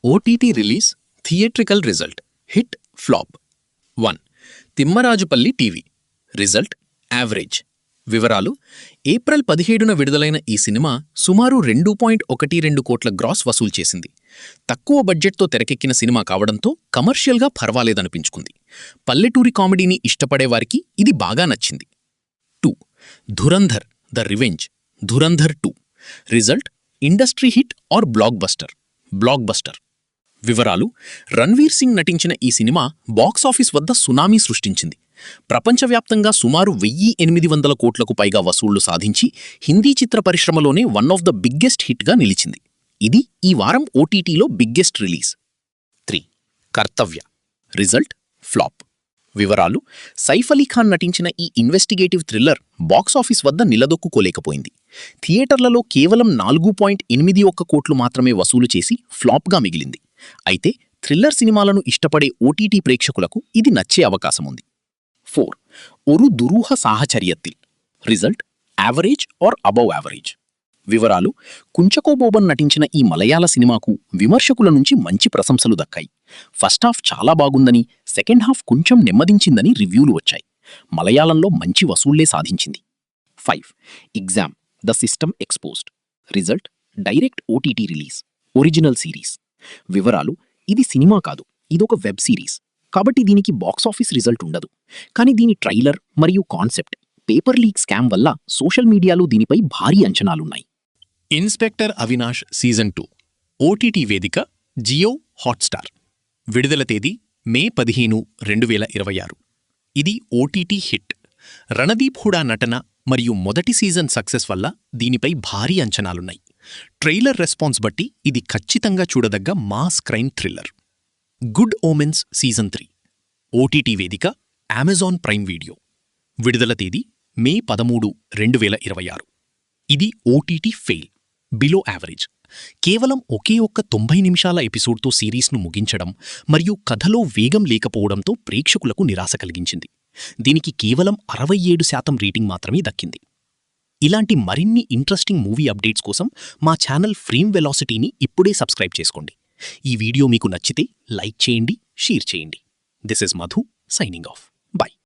OTT release, theatrical result, hit, flop. 1. Thimmarajupalli TV. Result average. వివరాలు: April 17న విడుదలైన ఈ సినిమా సుమారు 2.12 కోట్ల గ్రాస్ వసూలు చేసింది. తక్కువ బడ్జెట్తో తెరకెక్కిన సినిమా కావడంతో కమర్షియల్గా పర్వాలేదనిపించుకుంది. పల్లెటూరి కామెడీని ఇష్టపడేవారికి ఇది బాగా నచ్చింది. 2. Dhurandhar the revenge. Dhurandhar 2. Result industry hit or blockbuster. వివరాలు: రణ్వీర్ సింగ్ నటించిన ఈ సినిమా బాక్సాఫీస్ వద్ద సునామీ సృష్టించింది. ప్రపంచవ్యాప్తంగా సుమారు 1800 కోట్లకు పైగా వసూళ్లు సాధించి హిందీ చిత్ర పరిశ్రమలోనే వన్ ఆఫ్ ద బిగ్గెస్ట్ హిట్గా నిలిచింది. ఇది ఈ వారం ఓటీటీలో బిగ్గెస్ట్ రిలీజ్. 3. కర్తవ్య. Result flop. వివరాలు: సైఫ్ అలీ ఖాన్ నటించిన ఈ ఇన్వెస్టిగేటివ్ థ్రిల్లర్ బాక్సాఫీస్ వద్ద నిలదొక్కుకోలేకపోయింది. థియేటర్లలో కేవలం 4.81 కోట్లు మాత్రమే వసూలు చేసి ఫ్లాప్గా మిగిలింది. అయితే థ్రిల్లర్ సినిమాలను ఇష్టపడే ఓటీటీ ప్రేక్షకులకు ఇది నచ్చే అవకాశముంది. 4. Oru Durooha Sahacharyathil. Result average or above average. వివరాలు: కుంచకో బోబన్ నటించిన ఈ మలయాళ సినిమాకు విమర్శకుల నుంచి మంచి ప్రశంసలు దక్కాయి. ఫస్ట్ హాఫ్ చాలా బాగుందని, సెకండ్ హాఫ్ కొంచెం నెమ్మదించిందని రివ్యూలు వచ్చాయి. మలయాళంలో మంచి వసూళ్లే సాధించింది. 5. Exam the system exposed. Result direct OTT release, original series. వివరాలు: ఇది సినిమా కాదు, ఇదొక వెబ్ సిరీస్, కాబట్టి దీనికి బాక్సాఫీస్ రిజల్ట్ ఉండదు. కానీ దీని ట్రైలర్ మరియు కాన్సెప్ట్, పేపర్ లీక్ స్కామ్ వల్ల సోషల్ మీడియాలో దీనిపై భారీ అంచనాలున్నాయి. Inspector Avinash season 2. ఓటీటీ వేదిక జియో హాట్స్టార్. విడుదల తేదీ మే 15, 2026. ఇది ఓటీటీ హిట్. రణదీప్ హుడా నటన మరియు మొదటి సీజన్ సక్సెస్ వల్ల దీనిపై భారీ అంచనాలున్నాయి. ట్రైలర్ రెస్పాన్స్ బట్టి ఇది ఖచ్చితంగా చూడదగ్గ mass crime thriller. Good omens season 3. OTT వేదిక అమెజాన్ ప్రైమ్ వీడియో. విడుదల తేదీ మే 13, 2026. ఇది ఓటీటీ ఫెయిల్, బిలో యావరేజ్. కేవలం ఒకే ఒక్క 90 నిమిషాల ఎపిసోడ్తో సిరీస్ను ముగించడం మరియు కథలో వేగం లేకపోవడంతో ప్రేక్షకులకు నిరాశ కలిగించింది. దీనికి కేవలం 67% రేటింగ్ మాత్రమే దక్కింది. ఇలాంటి మరిన్ని ఇంట్రెస్టింగ్ మూవీ అప్డేట్స్ కోసం మా ఛానల్ ఫ్రేమ్ వెలాసిటీని ఇప్పుడే సబ్స్క్రైబ్ చేసుకోండి. ఈ వీడియో మీకు నచ్చితే లైక్ చేయండి, షేర్ చేయండి. This is Madhu signing off. By.